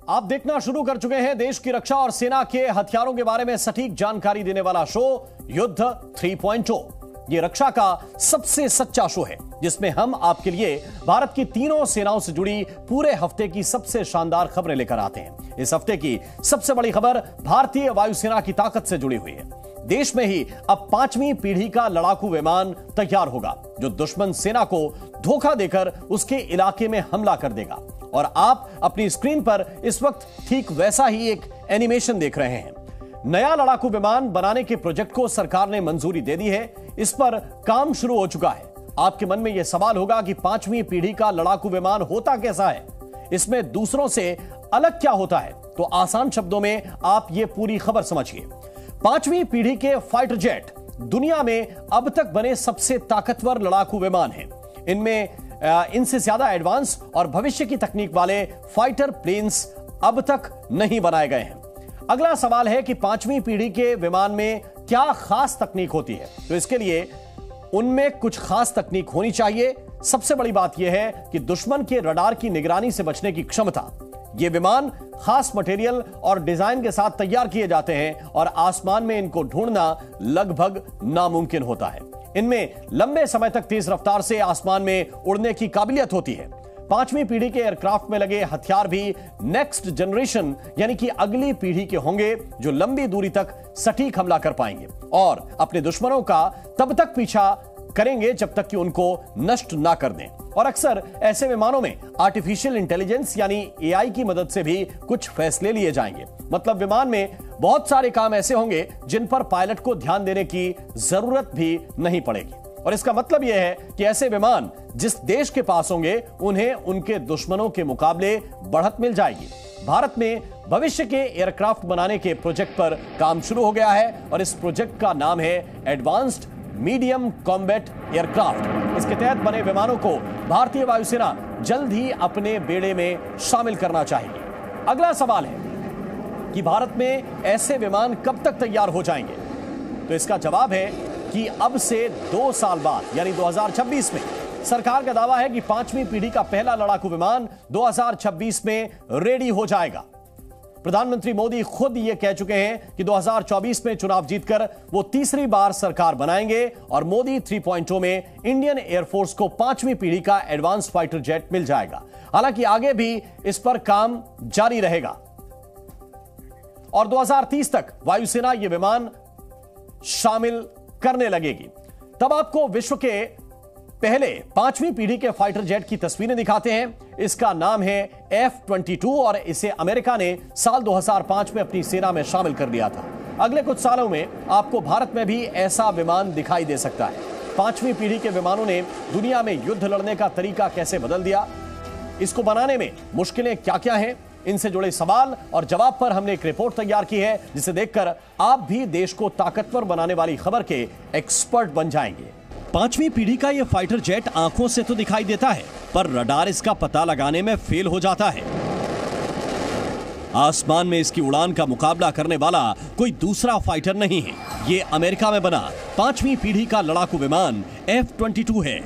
आप देखना शुरू कर चुके हैं देश की रक्षा और सेना के हथियारों के बारे में सटीक जानकारी देने वाला शो युद्ध 3.0। ये रक्षा का सबसे सच्चा शो है जिसमें हम आपके लिए भारत की तीनों सेनाओं से जुड़ी पूरे हफ्ते की सबसे शानदार खबरें लेकर आते हैं। इस हफ्ते की सबसे बड़ी खबर भारतीय वायुसेना की ताकत से जुड़ी हुई है। देश में ही अब 5वीं पीढ़ी का लड़ाकू विमान तैयार होगा जो दुश्मन सेना को धोखा देकर उसके इलाके में हमला कर देगा। और आप अपनी स्क्रीन पर इस वक्त ठीक वैसा ही एक एनिमेशन देख रहे हैं। नया लड़ाकू विमान बनाने के प्रोजेक्ट को सरकार ने मंजूरी दे दी है। इस पर काम शुरू हो चुका है। आपके मन में यह सवाल होगा कि 5वीं पीढ़ी का लड़ाकू विमान होता कैसा है, इसमें दूसरों से अलग क्या होता है। तो आसान शब्दों में आप यह पूरी खबर समझिए। 5वीं पीढ़ी के फाइटर जेट दुनिया में अब तक बने सबसे ताकतवर लड़ाकू विमान हैं। इनसे ज्यादा एडवांस और भविष्य की तकनीक वाले फाइटर प्लेन्स अब तक नहीं बनाए गए हैं। अगला सवाल है कि 5वीं पीढ़ी के विमान में क्या खास तकनीक होती है। तो इसके लिए उनमें कुछ खास तकनीक होनी चाहिए। सबसे बड़ी बात यह है कि दुश्मन के रडार की निगरानी से बचने की क्षमता। ये विमान खास मटेरियल और डिजाइन के साथ तैयार किए जाते हैं और आसमान में इनको ढूंढना लगभग नामुमकिन होता है। इनमें लंबे समय तक तेज रफ्तार से आसमान में उड़ने की काबिलियत होती है। 5वीं पीढ़ी के एयरक्राफ्ट में लगे हथियार भी नेक्स्ट जनरेशन यानी कि अगली पीढ़ी के होंगे जो लंबी दूरी तक सटीक हमला कर पाएंगे और अपने दुश्मनों का तब तक पीछा करेंगे जब तक कि उनको नष्ट ना कर दें। और अक्सर ऐसे विमानों में आर्टिफिशियल इंटेलिजेंस यानी एआई की मदद से भी कुछ फैसले लिए जाएंगे। मतलब विमान में बहुत सारे काम ऐसे होंगे जिन पर पायलट को ध्यान देने की जरूरत भी नहीं पड़ेगी। और इसका मतलब यह है कि ऐसे विमान जिस देश के पास होंगे उन्हें उनके दुश्मनों के मुकाबले बढ़त मिल जाएगी। भारत में भविष्य के एयरक्राफ्ट बनाने के प्रोजेक्ट पर काम शुरू हो गया है और इस प्रोजेक्ट का नाम है एडवांस्ड मीडियम कॉम्बैट एयरक्राफ्ट। इसके तहत बने विमानों को भारतीय वायुसेना जल्द ही अपने बेड़े में शामिल करना चाहेगी। अगला सवाल है कि भारत में ऐसे विमान कब तक तैयार हो जाएंगे। तो इसका जवाब है कि अब से 2 साल बाद यानी 2026 में। सरकार का दावा है कि 5वीं पीढ़ी का पहला लड़ाकू विमान 2026 में रेडी हो जाएगा। प्रधानमंत्री मोदी खुद ये कह चुके हैं कि 2024 में चुनाव जीतकर वो तीसरी बार सरकार बनाएंगे और मोदी 3.0 में इंडियन एयरफोर्स को 5वीं पीढ़ी का एडवांस फाइटर जेट मिल जाएगा। हालांकि आगे भी इस पर काम जारी रहेगा और 2030 तक वायुसेना ये विमान शामिल करने लगेगी। तब आपको विश्व के पहले 5वीं पीढ़ी के फाइटर जेट की तस्वीरें दिखाते हैं। इसका नाम है F-22 और इसे अमेरिका ने साल 2005 में अपनी सेना में शामिल कर लिया था। अगले कुछ सालों में आपको भारत में भी ऐसा विमान दिखाई दे सकता है। 5वीं पीढ़ी के विमानों ने दुनिया में युद्ध लड़ने का तरीका कैसे बदल दिया, इसको बनाने में मुश्किलें क्या क्या हैं, इनसे जुड़े सवाल और जवाब पर हमने एक रिपोर्ट तैयार की है जिसे देखकर आप भी देश को ताकतवर बनाने वाली खबर के एक्सपर्ट बन जाएंगे। 5वीं पीढ़ी का यह फाइटर जेट आंखों से तो दिखाई देता है पर रडार इसका पता लगाने में फेल हो जाता है। आसमान में इसकी उड़ान का मुकाबला करने वाला कोई दूसरा फाइटर नहीं है। ये अमेरिका में बना 5वीं पीढ़ी का लड़ाकू विमान F-22 है।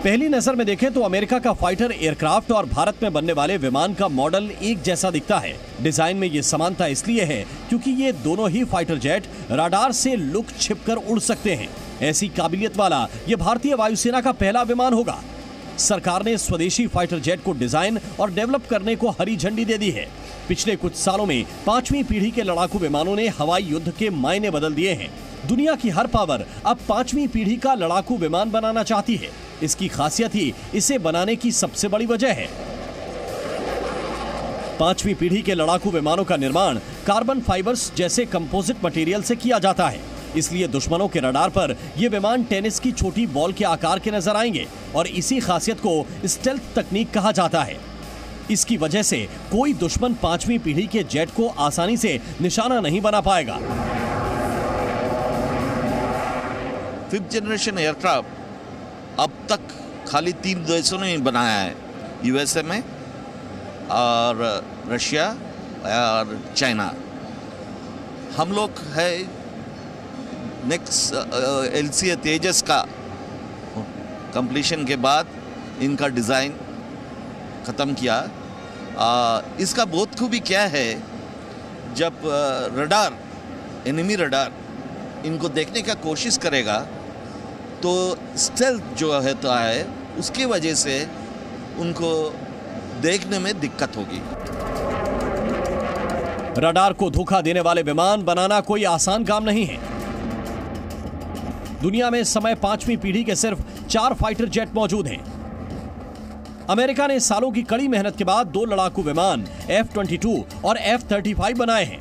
पहली नजर में देखें तो अमेरिका का फाइटर एयरक्राफ्ट और भारत में बनने वाले विमान का मॉडल एक जैसा दिखता है। डिजाइन में ये समानता इसलिए है क्योंकि ये दोनों ही फाइटर जेट रडार से लुक छिपकर उड़ सकते हैं। ऐसी काबिलियत वाला ये भारतीय वायुसेना का पहला विमान होगा। सरकार ने स्वदेशी फाइटर जेट को डिजाइन और डेवलप करने को हरी झंडी दे दी है। पिछले कुछ सालों में 5वीं पीढ़ी के लड़ाकू विमानों ने हवाई युद्ध के मायने बदल दिए हैं। दुनिया की हर पावर अब 5वीं पीढ़ी का लड़ाकू विमान बनाना चाहती है। इसकी खासियत ही इसे बनाने की सबसे बड़ी वजह है। 5वीं पीढ़ी के लड़ाकू विमानों का निर्माण कार्बन फाइबर्स जैसे कंपोजिट मटेरियल से किया जाता है। इसलिए दुश्मनों के रडार पर ये विमान टेनिस की छोटी बॉल के आकार के नजर आएंगे और इसी खासियत को स्टेल्थ तकनीक कहा जाता है। इसकी वजह से कोई दुश्मन 5वीं पीढ़ी के जेट को आसानी से निशाना नहीं बना पाएगा। 5th जनरेशन एयरक्राफ्ट अब तक खाली 3 देशों ने बनाया है, यूएसए में और रशिया और चाइना। हम लोग है नेक्स्ट LCA तेजस का कंप्लीशन के बाद इनका डिज़ाइन ख़त्म किया। इसका बहुत खूबी क्या है, जब रडार, एनिमी रडार इनको देखने का कोशिश करेगा तो स्टेल्थ जो होता है उसकी वजह से उनको देखने में दिक्कत होगी। रडार को धोखा देने वाले विमान बनाना कोई आसान काम नहीं है। दुनिया में इस समय 5वीं पीढ़ी के सिर्फ 4 फाइटर जेट मौजूद हैं। अमेरिका ने सालों की कड़ी मेहनत के बाद 2 लड़ाकू विमान F-22 और F-35 बनाए हैं।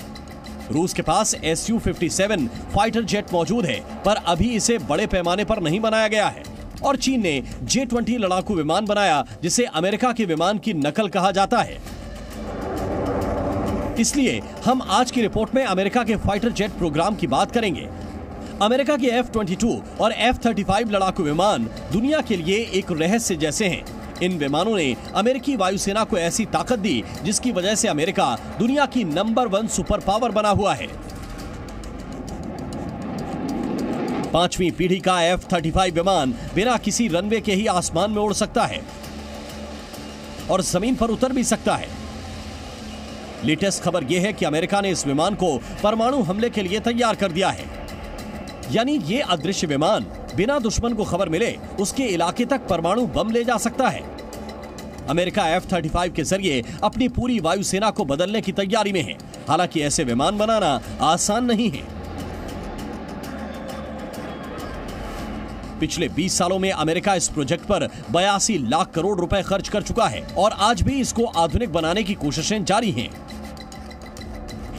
रूस के पास Su-57 फाइटर जेट मौजूद है, पर अभी इसे बड़े पैमाने पर नहीं बनाया गया है। और चीन ने J-20 लड़ाकू विमान बनाया, जिसे अमेरिका के विमान की नकल कहा जाता है। इसलिए हम आज की रिपोर्ट में अमेरिका के फाइटर जेट प्रोग्राम की बात करेंगे। अमेरिका के F-22 और F-35 लड़ाकू विमान दुनिया के लिए एक रहस्य जैसे हैं। इन विमानों ने अमेरिकी वायुसेना को ऐसी ताकत दी जिसकी वजह से अमेरिका दुनिया की नंबर 1 सुपर पावर बना हुआ है। 5वीं पीढ़ी का F-35 विमान बिना किसी रनवे के ही आसमान में उड़ सकता है और जमीन पर उतर भी सकता है। लेटेस्ट खबर यह है कि अमेरिका ने इस विमान को परमाणु हमले के लिए तैयार कर दिया है। यानी ये अदृश्य विमान बिना दुश्मन को खबर मिले उसके इलाके तक परमाणु बम ले जा सकता है। अमेरिका F-35 के जरिए अपनी पूरी वायुसेना को बदलने की तैयारी में है। हालांकि ऐसे विमान बनाना आसान नहीं है। पिछले 20 सालों में अमेरिका इस प्रोजेक्ट पर 82 लाख करोड़ रुपए खर्च कर चुका है और आज भी इसको आधुनिक बनाने की कोशिशें जारी हैं।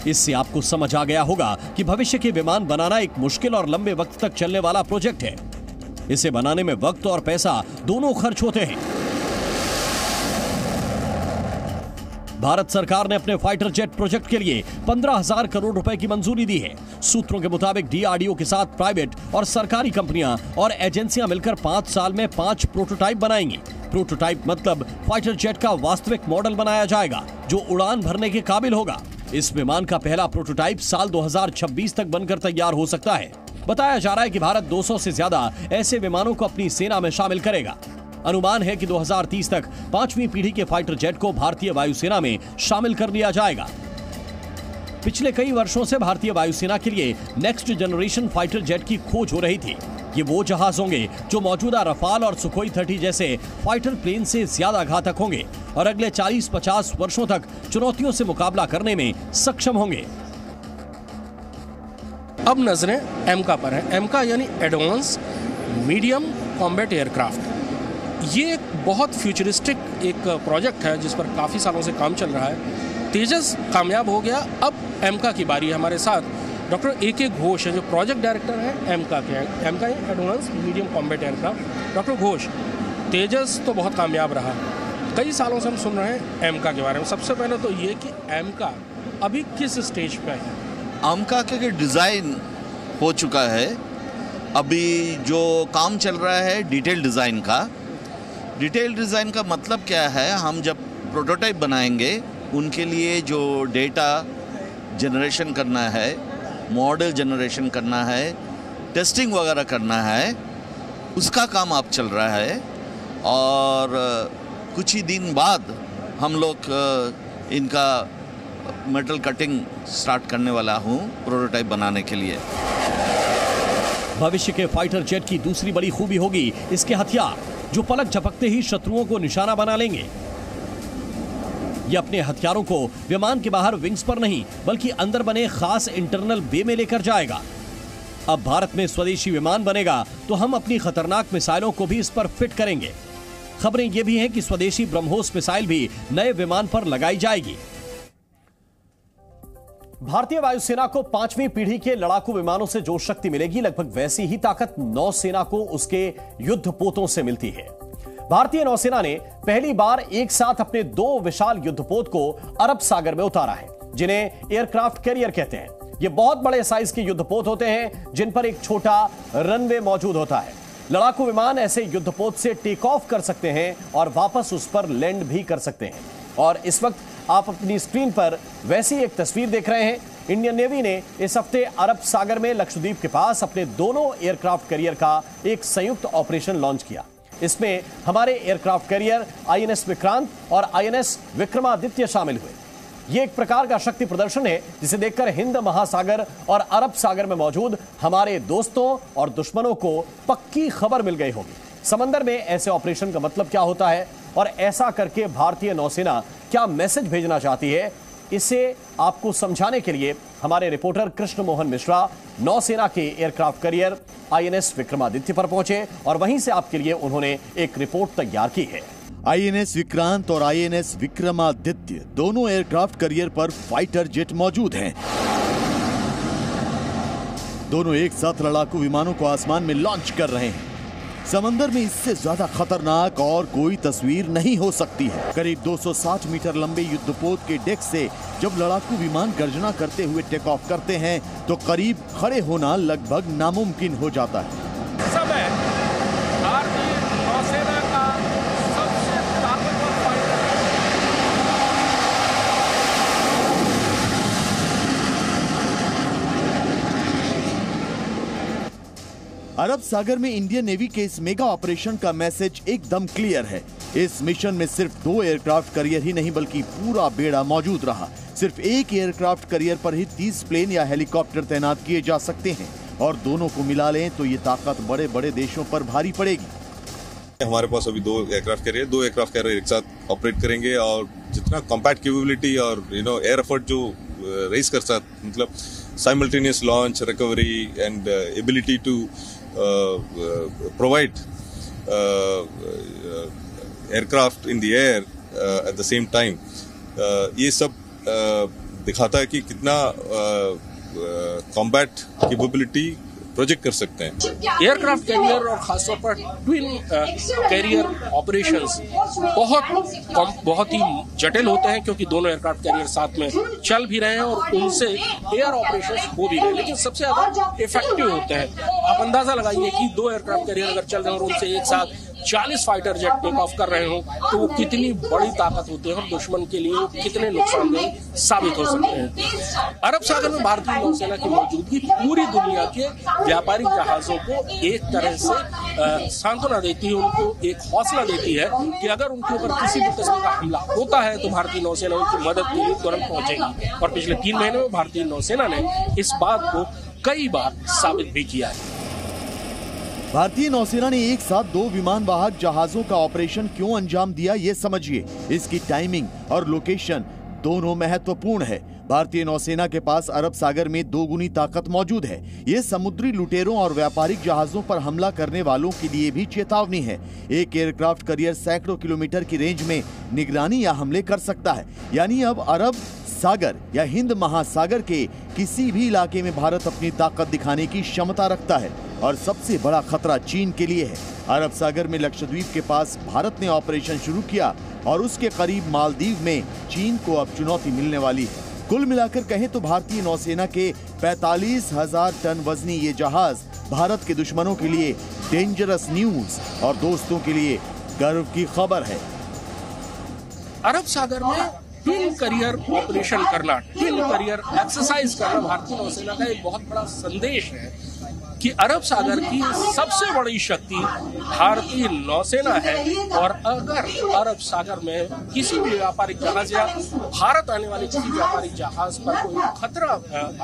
इससे आपको समझ आ गया होगा कि भविष्य के विमान बनाना एक मुश्किल और लंबे वक्त तक चलने वाला प्रोजेक्ट है। इसे बनाने में वक्त और पैसा दोनों खर्च होते हैं। भारत सरकार ने अपने फाइटर जेट प्रोजेक्ट के लिए 15,000 करोड़ रुपए की मंजूरी दी है। सूत्रों के मुताबिक DRDO के साथ प्राइवेट और सरकारी कंपनियां और एजेंसियां मिलकर 5 साल में 5 प्रोटोटाइप बनाएंगी। प्रोटोटाइप मतलब फाइटर जेट का वास्तविक मॉडल बनाया जाएगा जो उड़ान भरने के काबिल होगा। इस विमान का पहला प्रोटोटाइप साल 2026 तक बनकर तैयार हो सकता है। बताया जा रहा है कि भारत 200 से ज्यादा ऐसे विमानों को अपनी सेना में शामिल करेगा। अनुमान है कि 2030 तक 5वीं पीढ़ी के फाइटर जेट को भारतीय वायुसेना में शामिल कर लिया जाएगा। पिछले कई वर्षों से भारतीय वायुसेना के लिए नेक्स्ट जनरेशन फाइटर जेट की खोज हो रही थी। ये वो जहाज होंगे जो मौजूदा रफाल और सुखोई 30 जैसे फाइटर प्लेन से ज्यादा घातक होंगे और अगले 40-50 वर्षों तक चुनौतियों से मुकाबला करने में सक्षम होंगे। अब नजरें एमका पर हैं। एमका यानी एडवांस मीडियम कॉम्बैट एयरक्राफ्ट। ये एक बहुत फ्यूचरिस्टिक एक प्रोजेक्ट है जिस पर काफ़ी सालों से काम चल रहा है। तेजस कामयाब हो गया। अब एमका की बारी है। हमारे साथ डॉक्टर AK घोष हैं जो प्रोजेक्ट डायरेक्टर हैं एमका के। AMCA advance medium combat aircraft. Doctor Ghosh, Tejas तो बहुत कामयाब रहा, कई सालों से हम सुन रहे हैं एमका के बारे में। सबसे पहले तो ये कि एमका अभी किस स्टेज पे है? एमका के डिज़ाइन हो चुका है। अभी जो काम चल रहा है डिटेल डिज़ाइन का। डिटेल डिज़ाइन का मतलब क्या है, हम जब प्रोटोटाइप बनाएंगे उनके लिए जो डेटा जनरेशन करना है, मॉडल जनरेशन करना है, टेस्टिंग वगैरह करना है, उसका काम अब चल रहा है। और कुछ ही दिन बाद हम लोग इनका मेटल कटिंग स्टार्ट करने वाला हूँ प्रोटोटाइप बनाने के लिए। भविष्य के फाइटर जेट की दूसरी बड़ी खूबी होगी इसके हथियार, जो पलक झपकते ही शत्रुओं को निशाना बना लेंगे। ये अपने हथियारों को विमान के बाहर विंग्स पर नहीं बल्कि अंदर बने खास इंटरनल बे में लेकर जाएगा। अब भारत में स्वदेशी विमान बनेगा तो हम अपनी खतरनाक मिसाइलों को भी इस पर फिट करेंगे। खबरें ये भी हैं कि स्वदेशी ब्रह्मोस मिसाइल भी नए विमान पर लगाई जाएगी। भारतीय वायुसेना को 5वीं पीढ़ी के लड़ाकू विमानों से जो शक्ति मिलेगी, लगभग वैसी ही ताकत नौसेना को उसके युद्धपोतों से मिलती है। भारतीय नौसेना ने पहली बार एक साथ अपने 2 विशाल युद्धपोत को अरब सागर में उतारा है, जिन्हें एयरक्राफ्ट कैरियर कहते हैं। ये बहुत बड़े साइज के युद्धपोत होते हैं जिन पर एक छोटा रनवे मौजूद होता है। लड़ाकू विमान ऐसे युद्धपोत से टेक ऑफ कर सकते हैं और वापस उस पर लैंड भी कर सकते हैं। और इस वक्त आप अपनी स्क्रीन पर वैसी एक तस्वीर देख रहे हैं। इंडियन नेवी ने इस हफ्ते अरब सागर में लक्षद्वीप के पास अपने दोनों एयरक्राफ्ट कैरियर का एक संयुक्त ऑपरेशन लॉन्च किया। इसमें हमारे एयरक्राफ्ट कैरियर आईएनएस विक्रांत और आईएनएस विक्रमादित्य शामिल हुए। ये एक प्रकार का शक्ति प्रदर्शन है जिसे देखकर हिंद महासागर और अरब सागर में मौजूद हमारे दोस्तों और दुश्मनों को पक्की खबर मिल गई होगी। समंदर में ऐसे ऑपरेशन का मतलब क्या होता है और ऐसा करके भारतीय नौसेना क्या मैसेज भेजना चाहती है, इसे आपको समझाने के लिए हमारे रिपोर्टर कृष्ण मोहन मिश्रा नौसेना के एयरक्राफ्ट कैरियर आईएनएस विक्रमादित्य पर पहुंचे और वहीं से आपके लिए उन्होंने एक रिपोर्ट तैयार की है। आईएनएस विक्रांत और आईएनएस विक्रमादित्य दोनों एयरक्राफ्ट कैरियर पर फाइटर जेट मौजूद हैं। दोनों एक साथ लड़ाकू विमानों को आसमान में लॉन्च कर रहे हैं। समंदर में इससे ज्यादा खतरनाक और कोई तस्वीर नहीं हो सकती है। करीब 260 मीटर लंबे युद्धपोत के डेक से जब लड़ाकू विमान गर्जना करते हुए टेक ऑफ करते हैं तो करीब खड़े होना लगभग नामुमकिन हो जाता है। समय भारतीय नौसेना का सबसे ताकतवर फाइटर अरब सागर में इंडियन नेवी के इस मेगा ऑपरेशन का मैसेज एकदम क्लियर है। इस मिशन में सिर्फ 2 एयरक्राफ्ट कैरियर ही नहीं बल्कि पूरा बेड़ा मौजूद रहा। सिर्फ एक एयरक्राफ्ट कैरियर पर ही 30 प्लेन या हेलीकॉप्टर तैनात किए जा सकते हैं और दोनों को मिला लें तो ये ताकत बड़े बड़े देशों पर भारी पड़ेगी। हमारे पास अभी 2 एयरक्राफ्ट कैरियर एक साथ ऑपरेट करेंगे और जितना कॉम्पैक्ट कैपेबिलिटी और एयर एफर्ट जो रेस कर सकते, मतलब simultaneous launch, recovery and ability to provide aircraft in the air at the same time, ये सब दिखाता है कि कितना combat capability प्रोजेक्ट कर सकते हैं। एयरक्राफ्ट कैरियर और खासतौर पर ट्विन कैरियर ऑपरेशंस बहुत ही जटिल होते हैं क्योंकि दोनों एयरक्राफ्ट कैरियर साथ में चल भी रहे हैं और उनसे एयर ऑपरेशंस हो भी रहे हैं, लेकिन सबसे ज्यादा इफेक्टिव होते हैं। आप अंदाजा लगाइए कि 2 एयरक्राफ्ट कैरियर अगर चल रहे हैं और उनसे एक साथ 40 फाइटर जेट टेक ऑफ कर रहे हो तो वो कितनी बड़ी ताकत होती है और दुश्मन के लिए कितने नुकसानदेह साबित हो सकते हैं। अरब सागर में भारतीय नौसेना की मौजूदगी पूरी दुनिया के व्यापारिक जहाजों को एक तरह से सांत्वना देती है, उनको एक हौसला देती है कि अगर उनके ऊपर किसी भी किस्म का हमला होता है तो भारतीय नौसेना उनकी मदद के लिए तुरंत पहुंचेगी। और पिछले 3 महीने में भारतीय नौसेना ने इस बात को कई बार साबित भी किया है। भारतीय नौसेना ने एक साथ 2 विमान वाहक जहाजों का ऑपरेशन क्यों अंजाम दिया, ये समझिए। इसकी टाइमिंग और लोकेशन दोनों महत्वपूर्ण है। भारतीय नौसेना के पास अरब सागर में 2 गुनी ताकत मौजूद है। ये समुद्री लुटेरों और व्यापारिक जहाजों पर हमला करने वालों के लिए भी चेतावनी है। एक एयरक्राफ्ट कैरियर सैकड़ों किलोमीटर की रेंज में निगरानी या हमले कर सकता है। यानी अब अरब सागर या हिंद महासागर के किसी भी इलाके में भारत अपनी ताकत दिखाने की क्षमता रखता है और सबसे बड़ा खतरा चीन के लिए है। अरब सागर में लक्षद्वीप के पास भारत ने ऑपरेशन शुरू किया और उसके करीब मालदीव में चीन को अब चुनौती मिलने वाली है। कुल मिलाकर कहें तो भारतीय नौसेना के 45,000 टन वजनी ये जहाज भारत के दुश्मनों के लिए डेंजरस न्यूज और दोस्तों के लिए गर्व की खबर है। अरब सागर में ट्विन करियर ऑपरेशन करना, ट्विन करियर एक्सरसाइज करना भारतीय नौसेना का एक बहुत बड़ा संदेश है कि अरब सागर की सबसे बड़ी शक्ति भारतीय नौसेना है और अगर अरब सागर में किसी भी व्यापारिक जहाज या भारत आने वाले किसी व्यापारिक जहाज पर कोई खतरा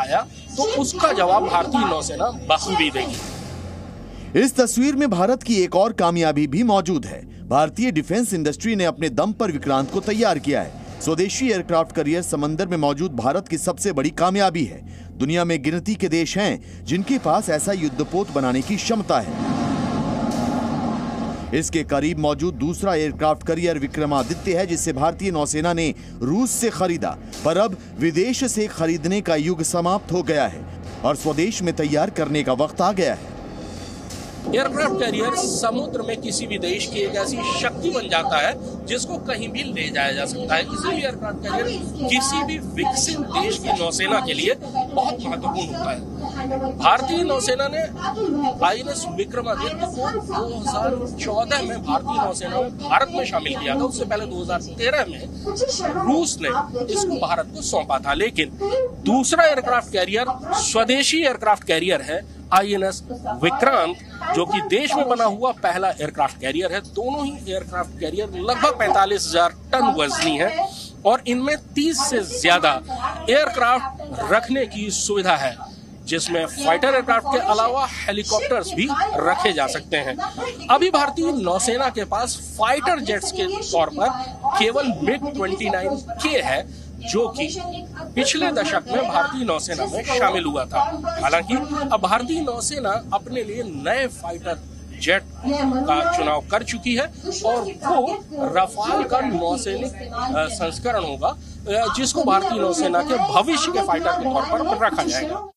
आया तो उसका जवाब भारतीय नौसेना बखूबी देगी। इस तस्वीर में भारत की एक और कामयाबी भी मौजूद है। भारतीय डिफेंस इंडस्ट्री ने अपने दम पर विक्रांत को तैयार किया है। स्वदेशी एयरक्राफ्ट कैरियर समंदर में मौजूद भारत की सबसे बड़ी कामयाबी है। दुनिया में गिनती के देश हैं जिनके पास ऐसा युद्धपोत बनाने की क्षमता है। इसके करीब मौजूद दूसरा एयरक्राफ्ट कैरियर विक्रमादित्य है जिसे भारतीय नौसेना ने रूस से खरीदा, पर अब विदेश से खरीदने का युग समाप्त हो गया है और स्वदेश में तैयार करने का वक्त आ गया है। एयरक्राफ्ट कैरियर समुद्र में किसी भी देश की एक ऐसी शक्ति बन जाता है जिसको कहीं भी ले जाया जा सकता है। किसी भी एयरक्राफ्ट कैरियर किसी भी विकसित देश की नौसेना के लिए बहुत महत्वपूर्ण होता है। भारतीय नौसेना ने आईएनएस विक्रमादित्य को 2014 में भारतीय नौसेना में भारत में शामिल किया था। उससे पहले 2013 में रूस ने इसको भारत को सौंपा था। लेकिन दूसरा एयरक्राफ्ट कैरियर स्वदेशी एयरक्राफ्ट कैरियर है INS विक्रांत, जो कि देश में बना हुआ पहला एयरक्राफ्ट कैरियर है। दोनों ही एयरक्राफ्ट कैरियर लगभग 45,000 टन वजनी है और इनमें 30 से ज्यादा एयरक्राफ्ट रखने की सुविधा है, जिसमें फाइटर एयरक्राफ्ट के अलावा हेलीकॉप्टर्स भी रखे जा सकते हैं। अभी भारतीय नौसेना के पास फाइटर जेट्स के तौर पर केवल MiG-29K है, जो कि पिछले दशक में भारतीय नौसेना में शामिल हुआ था। हालांकि अब भारतीय नौसेना अपने लिए नए फाइटर जेट का चुनाव कर चुकी है और वो रफाल का नौसैनिक संस्करण होगा, जिसको भारतीय नौसेना के भविष्य के फाइटर के तौर पर रखा जाएगा।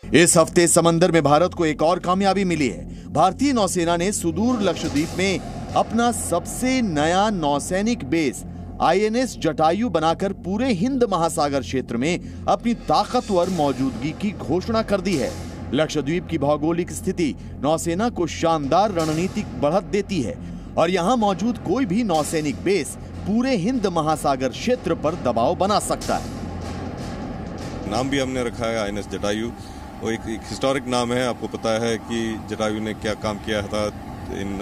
इस हफ्ते समंदर में भारत को एक और कामयाबी मिली है। भारतीय नौसेना ने सुदूर लक्षद्वीप में अपना सबसे नया नौसैनिक बेस INS जटायु बनाकर पूरे हिंद महासागर क्षेत्र में अपनी ताकतवर मौजूदगी की घोषणा कर दी है। लक्षद्वीप की भौगोलिक स्थिति नौसेना को शानदार रणनीतिक बढ़त देती है और यहाँ मौजूद कोई भी नौसैनिक बेस पूरे हिंद महासागर क्षेत्र पर दबाव बना सकता है। नाम भी हमने रखा है INS जटायु। वो एक हिस्टोरिक नाम है। आपको पता है कि जटायु ने क्या काम किया था इन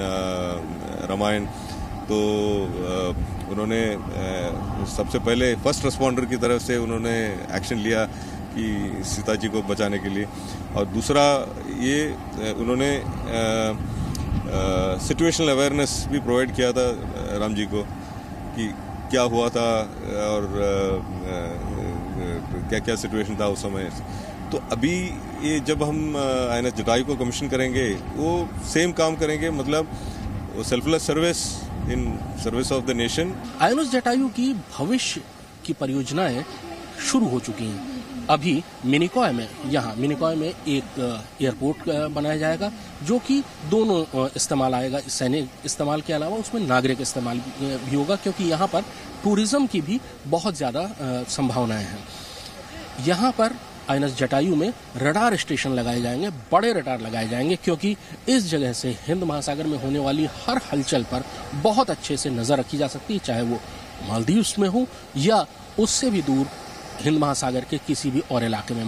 रामायण। तो उन्होंने सबसे पहले फर्स्ट रिस्पॉन्डर की तरफ से उन्होंने एक्शन लिया कि सीता जी को बचाने के लिए, और दूसरा ये उन्होंने सिचुएशनल अवेयरनेस भी प्रोवाइड किया था राम जी को कि क्या हुआ था और क्या क्या सिचुएशन था उस समय। तो अभी ये जब हम INS जटायु को कमीशन करेंगे वो सेम काम करेंगे, मतलब वो selfless service in service of the nation. INS Jatayu की भविष्य की परियोजनाएं शुरू हो चुकी हैं। अभी मिनिकॉय में एक एयरपोर्ट बनाया जाएगा, जो कि दोनों इस्तेमाल आएगा। सैनिक इस्तेमाल के अलावा उसमें नागरिक इस्तेमाल भी होगा, क्योंकि यहाँ पर टूरिज्म की भी बहुत ज़्यादा संभावनाएं हैं। यहाँ पर INS जटायु में रडार स्टेशन लगाए जाएंगे, बड़े रडार लगाए जाएंगे, क्योंकि इस जगह से हिंद महासागर में होने वाली हर हलचल पर बहुत अच्छे से नजर रखी जा सकती है, चाहे वो मालदीव्स में हो या उससे भी दूर हिंद महासागर के किसी भी और इलाके में।